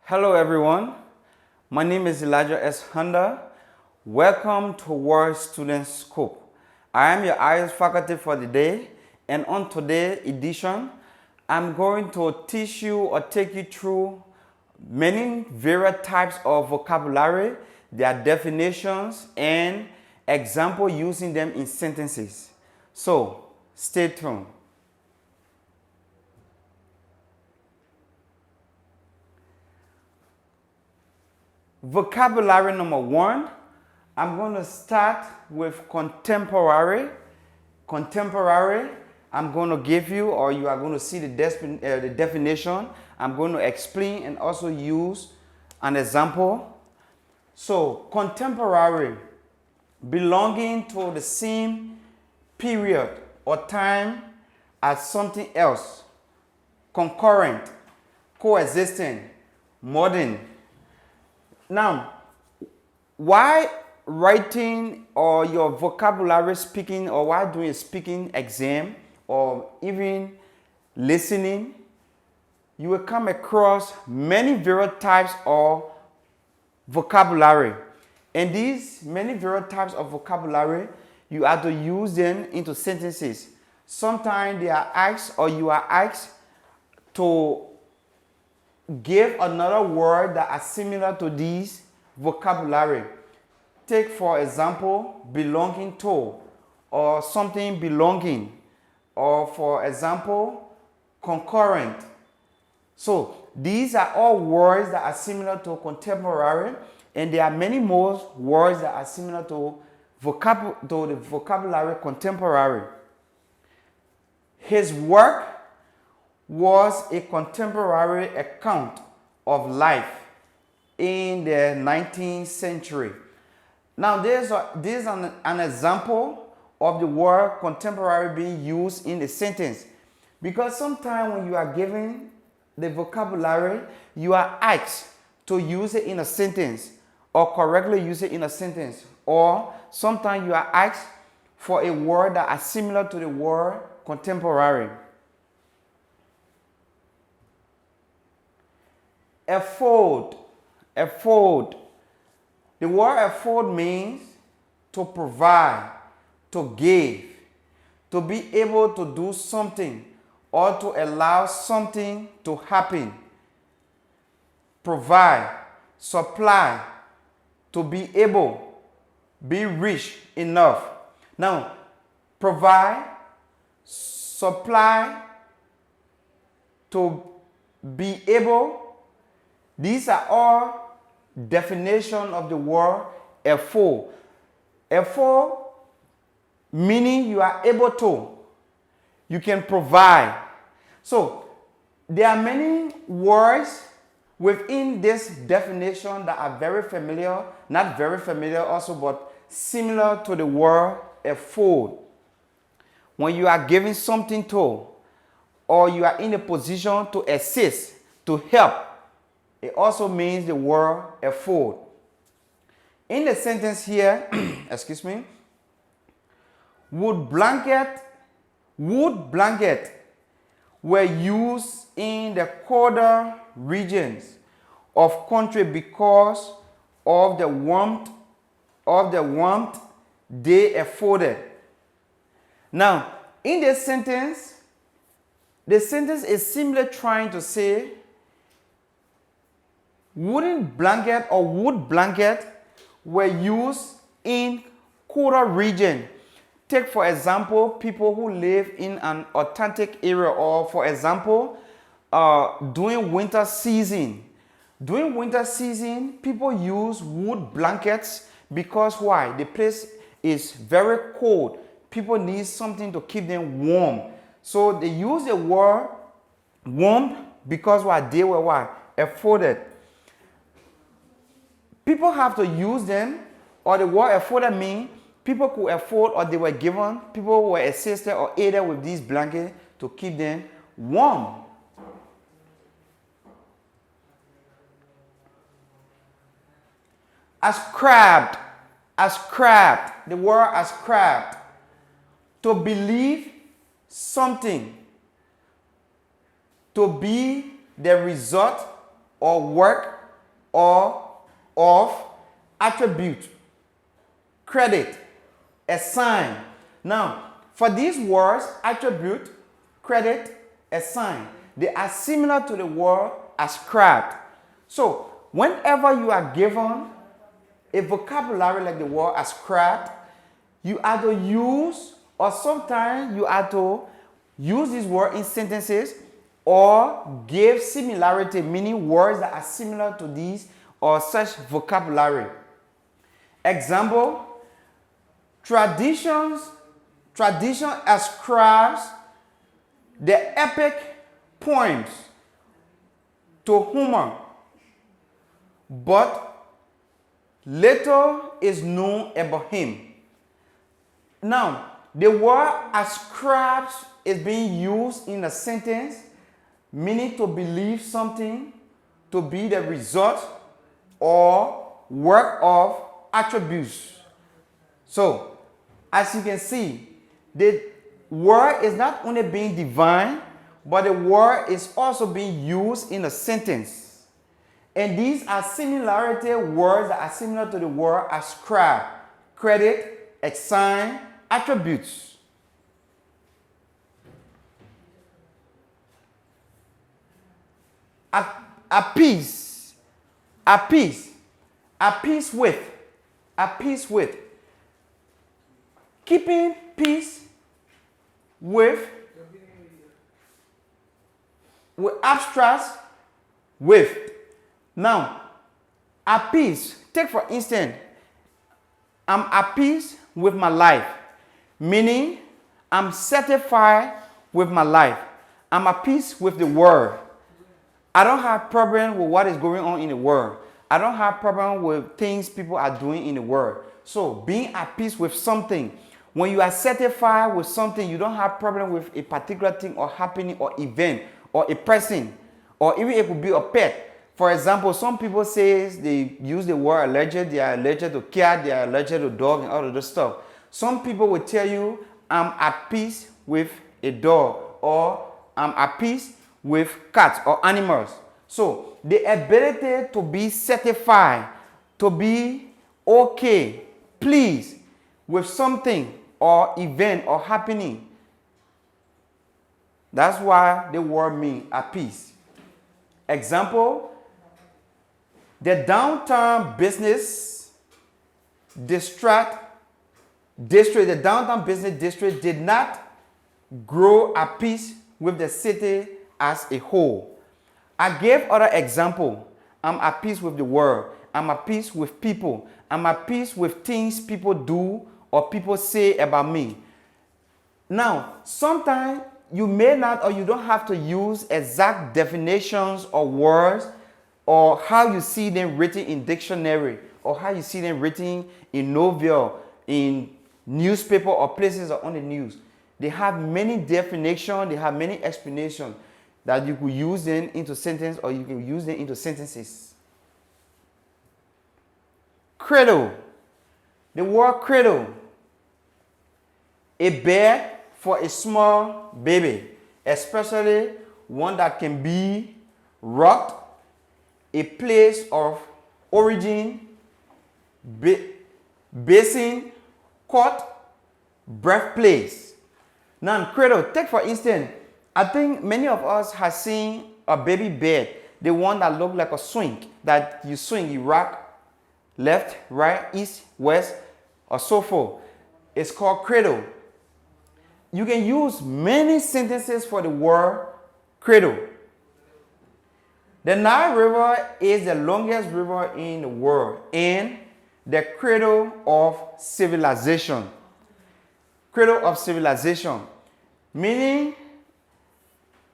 Hello everyone, my name is Elijah S. Honda. Welcome to WorldStudentScope. I am your IELTS faculty for the day, and on today's edition, I'm going to teach you or take you through many various types of vocabulary, their definitions, and example using them in sentences. So, stay tuned. Vocabulary number one, I'm going to start with contemporary. Contemporary, I'm going to give you, or you are going to see the definition. I'm going to explain and also use an example. So, contemporary, belonging to the same period or time as something else. Concurrent, coexisting, modern. Now, why writing or your vocabulary speaking, or while doing a speaking exam or even listening, you will come across many various types of vocabulary. And these many various types of vocabulary, you have to use them into sentences. Sometimes they are asked, or you are asked to give another word that are similar to these vocabulary. Take for example, belonging to, or something belonging, or for example, concurrent. So these are all words that are similar to contemporary, and there are many more words that are similar to the vocabulary contemporary. His work was a contemporary account of life in the 19th century. Now, this is an example of the word contemporary being used in a sentence. Because sometimes when you are given the vocabulary, you are asked to use it in a sentence or correctly use it in a sentence. Or sometimes you are asked for a word that is similar to the word contemporary. Afford. Afford. The word afford means to provide, to give, to be able to do something, or to allow something to happen. Provide, supply, to be able, be rich enough. Now, provide, supply, to be able. These are all definitions of the word afford. Afford meaning you are able to. You can provide. So there are many words within this definition that are very familiar, not very familiar also, but similar to the word afford. When you are giving something to, or you are in a position to assist, to help, it also means the word afford. In the sentence here, excuse me, wood blanket were used in the colder regions of country because of the warmth they afforded. Now, in this sentence, the sentence is simply trying to say wooden blanket or wood blanket were used in colder region. Take for example, people who live in an Arctic area, or for example, during winter season. During winter season, people use wood blankets because why? The place is very cold. People need something to keep them warm. So they use the word warm because why? They were why? Afforded. People have to use them, or the word afforded means people could afford, or they were given, people were assisted or aided with these blankets to keep them warm. Ascribed, the word ascribed, to believe something, to be the result or work or of, attribute, credit, assign. Now, for these words, attribute, credit, assign, they are similar to the word ascribed. So, whenever you are given a vocabulary like the word ascribed, you have to use, or sometimes you have to use this word in sentences or give similarity, meaning words that are similar to these or such vocabulary. Example, tradition ascribes the epic poems to Homer, but little is known about him. Now, the word ascribes is being used in a sentence, meaning to believe something to be the result or work of attributes. So, as you can see, the word is not only being divine, but the word is also being used in a sentence. And these are similarity words that are similar to the word ascribe, credit, assign, attributes. Appease with, keeping peace with abstract with. Now, appease, take for instance, I'm at peace with my life, meaning I'm satisfied with my life. I'm at peace with the world. I don't have problem with what is going on in the world. I don't have problem with things people are doing in the world. So being at peace with something, when you are satisfied with something, you don't have problem with a particular thing or happening or event or a person, or even it could be a pet. For example, some people say they use the word allergic, they are allergic to cat, they are allergic to dog and all of this stuff. Some people will tell you, I'm at peace with a dog, or I'm at peace with cats or animals. So the ability to be satisfied, to be okay, pleased with something or event or happening, that's why the word means at peace. Example, the downtown business district, the downtown business district did not grow at peace with the city as a whole. I gave other example. I'm at peace with the world. I'm at peace with people. I'm at peace with things people do or people say about me. Now, sometimes you may not, or you don't have to use exact definitions or words or how you see them written in dictionary or how you see them written in novel, in newspaper or places or on the news. They have many definitions, they have many explanations that you could use them into sentence or you can use them into sentences. Cradle. The word cradle. A bed for a small baby, especially one that can be rocked, a place of origin, basin, cot, birthplace. Now, cradle, take for instance, I think many of us have seen a baby bed, the one that looks like a swing, that you swing, you rock left, right, east, west, or so forth. It's called cradle. You can use many sentences for the word cradle. The Nile River is the longest river in the world and the cradle of civilization. Cradle of civilization, meaning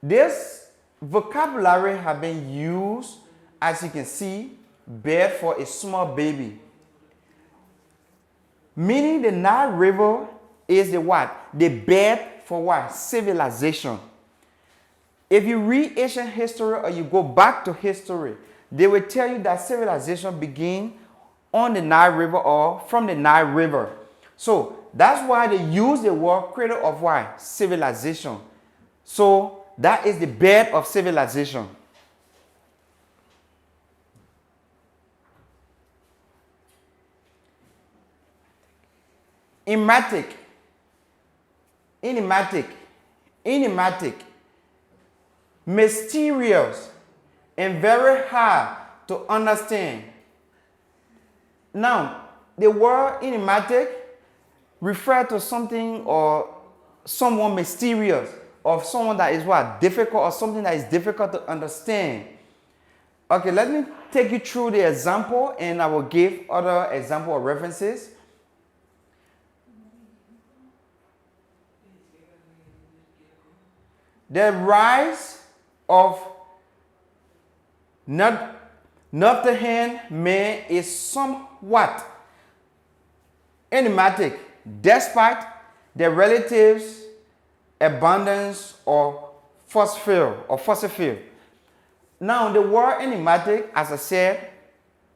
this vocabulary has been used, as you can see, bed for a small baby. Meaning the Nile River is the what? The bed for what? Civilization. If you read ancient history or you go back to history, they will tell you that civilization began on the Nile River or from the Nile River. So that's why they use the word cradle of what? Civilization. So that is the bed of civilization. immatic, enigmatic, enigmatic, mysterious, and very hard to understand. Now, the word enigmatic refers to something or someone mysterious, or someone that is what? Difficult, or something that is difficult to understand. Okay, let me take you through the example and I will give other example or references. The rise of Northern man is somewhat enigmatic despite the relatives' abundance or fossil. Now, the word enigmatic, as I said,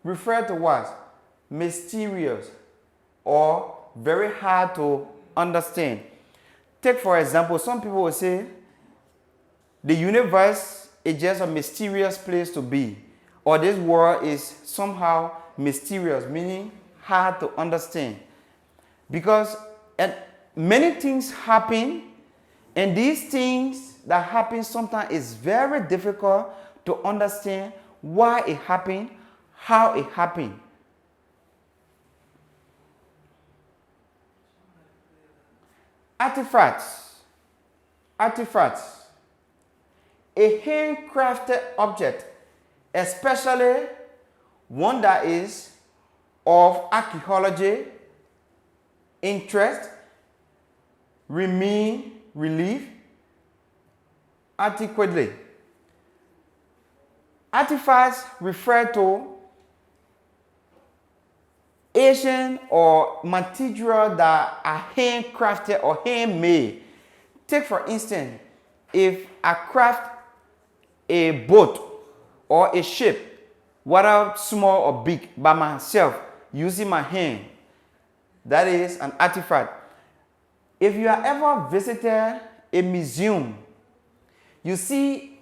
refers to what? Mysterious or very hard to understand. Take, for example, some people will say, the universe is just a mysterious place to be. Or this world is somehow mysterious, meaning hard to understand. Because many things happen, and these things that happen sometimes is very difficult to understand why it happened, how it happened. Artifacts. A handcrafted object, especially one that is of archaeology interest, relief, adequately. Artifacts refer to Asian or material that are handcrafted or handmade. Take, for instance, if I craft a boat or a ship, whether small or big, by myself, using my hand, that is an artifact. If you have ever visited a museum, you see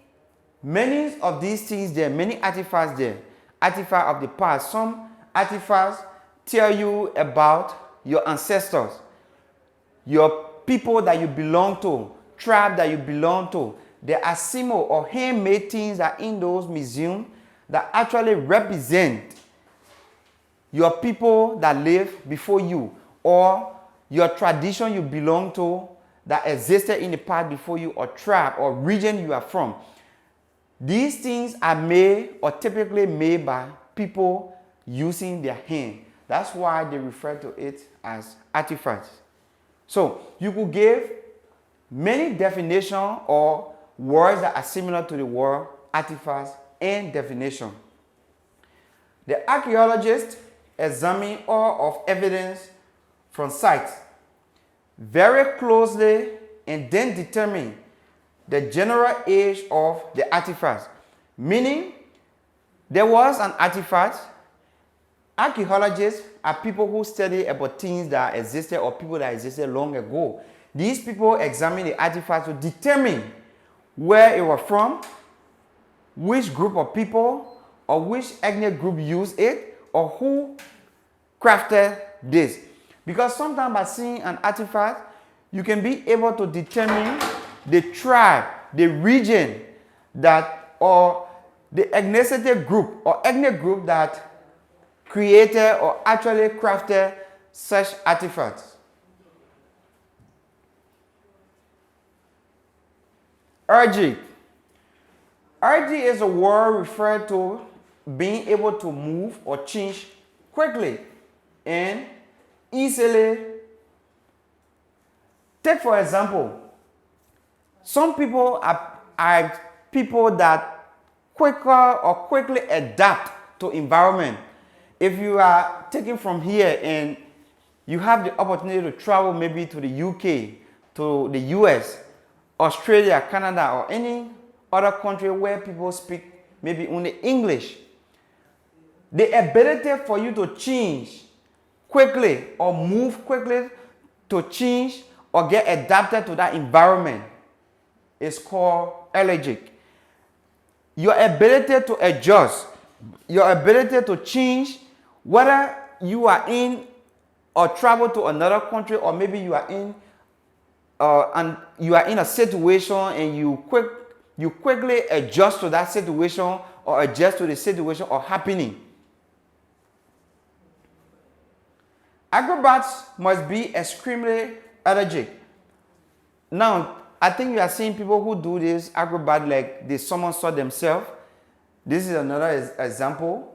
many of these things there, many artifacts there, artifacts of the past. Some artifacts tell you about your ancestors, your people that you belong to, tribe that you belong to. There are symbols or handmade things that are in those museums that actually represent your people that lived before you, or your tradition you belong to that existed in the past before you, or tribe or region you are from. These things are made or typically made by people using their hand. That's why they refer to it as artifacts. So you could give many definitions or words that are similar to the word artifacts and definition. The archaeologist examine all of evidence from sites very closely and then determine the general age of the artifacts. Meaning, there was an artifact. Archaeologists are people who study about things that existed or people that existed long ago. These people examine the artifacts to determine where it was from, which group of people or which ethnic group used it, or who crafted this. Because sometimes by seeing an artifact, you can be able to determine the tribe, the region that, or the ethnicity group or ethnic group that created or actually crafted such artifacts. Urging. Urging is a word referring to being able to move or change quickly and easily. Take, for example, some people are people that quickly adapt to environment. If you are taken from here and you have the opportunity to travel maybe to the UK, to the US, Australia, Canada, or any other country where people speak maybe only English, the ability for you to change quickly or move quickly to change or get adapted to that environment is called allergic. Your ability to adjust, your ability to change, whether you are in or travel to another country, or maybe you are in a situation and you quickly adjust to that situation or adjust to the situation or happening. Acrobats must be extremely allergic. Now, I think you are seeing people who do this acrobat like they somersault themselves. This is another example.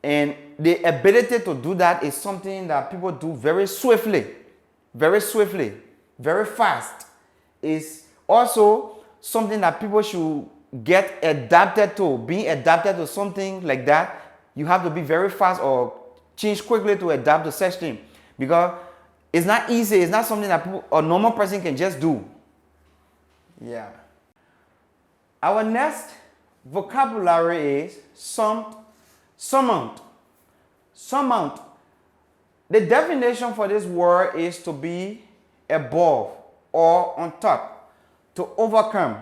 And the ability to do that is something that people do very swiftly, very fast. It's also something that people should get adapted to. Being adapted to something like that, you have to be very fast or change quickly to adapt to such thing. Because it's not easy. It's not something that a normal person can just do. Yeah. Our next vocabulary is surmount. The definition for this word is to be above or on top, to overcome.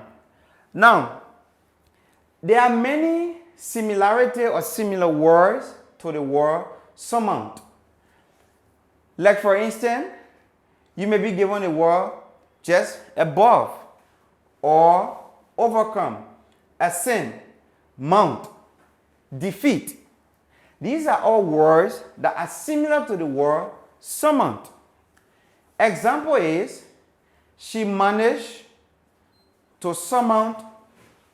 Now, there are many similarity or similar words to the word surmount. Like for instance, you may be given a word just above or overcome, ascend, mount, defeat. These are all words that are similar to the word surmount. Example is, she managed to surmount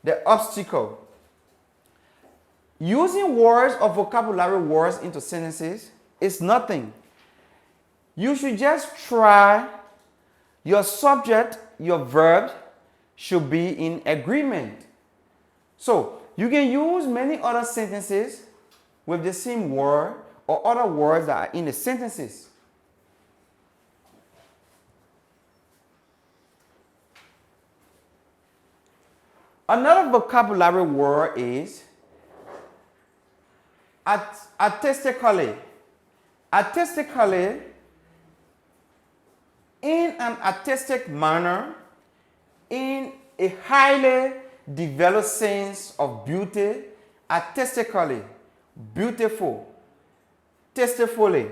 the obstacle. Using words or vocabulary words into sentences is nothing. You should just try. Your subject, your verb should be in agreement. So you can use many other sentences with the same word or other words that are in the sentences. Another vocabulary word is artistically. Artistically, in an artistic manner, in a highly developed sense of beauty, artistically, beautiful, tastefully.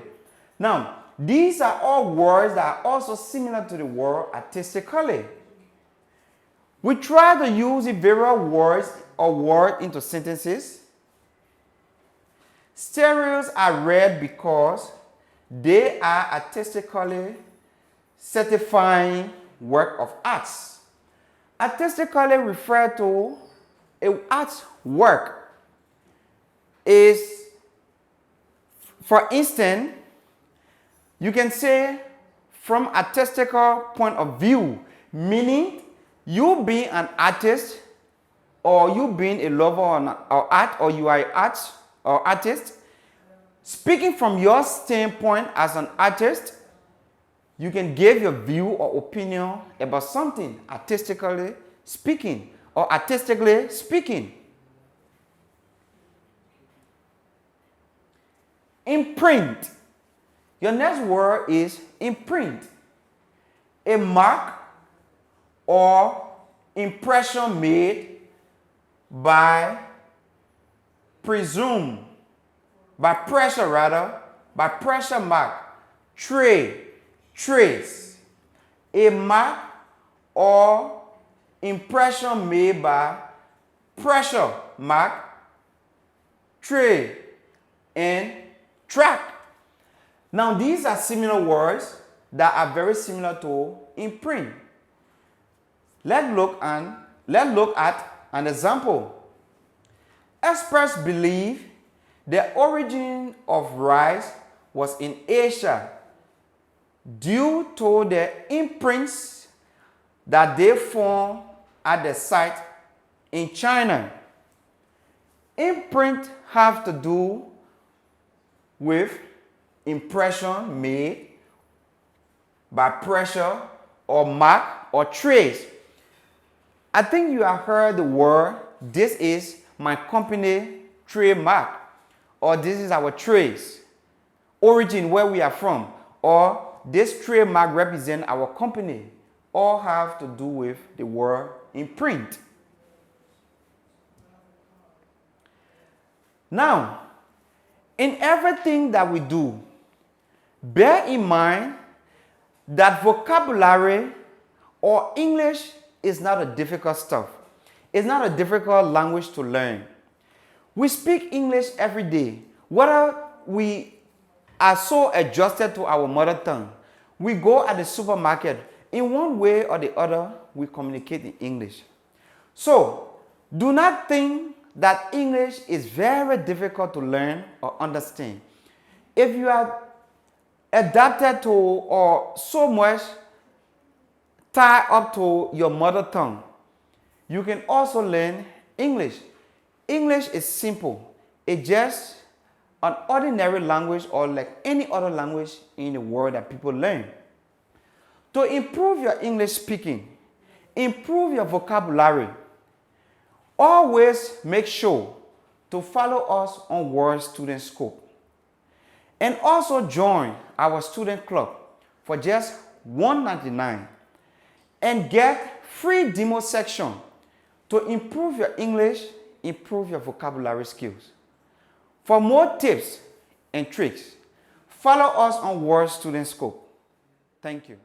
Now, these are all words that are also similar to the word artistically. We try to use the various words or words into sentences. Stereos are read because they are artistically certifying work of arts. Artistically refer to an art work. Is, for instance, you can say from artistical point of view, meaning you being an artist, or you being a lover of art, or you are an artist, speaking from your standpoint as an artist, you can give your view or opinion about something artistically speaking or artistically speaking. Imprint. Your next word is imprint. A mark or impression made by pressure mark, trace. A mark or impression made by pressure mark, tray, and track. Now these are similar words that are very similar to imprint. Let's look at an example. Experts believe the origin of rice was in Asia due to the imprints that they found at the site in China. Imprint have to do with impression made by pressure or mark or trace. I think you have heard the word, this is my company trademark, or this is our trace, origin, where we are from, or this trademark represents our company. All have to do with the word imprint. Now, in everything that we do, Bear in mind that vocabulary or English is not a difficult stuff. It's not a difficult language to learn. We speak English every day. Whether we are so adjusted to our mother tongue, we go at the supermarket, in one way or the other, we communicate in English. So, do not think that English is very difficult to learn or understand. If you are adapted to or so much tied up to your mother tongue, you can also learn English. English is simple. It's just an ordinary language or like any other language in the world that people learn. To improve your English speaking, improve your vocabulary, always make sure to follow us on WorldStudentScope. And also join our student club for just $1.99 and get free demo section to improve your English, improve your vocabulary skills. For more tips and tricks, follow us on WorldStudentScope. Thank you.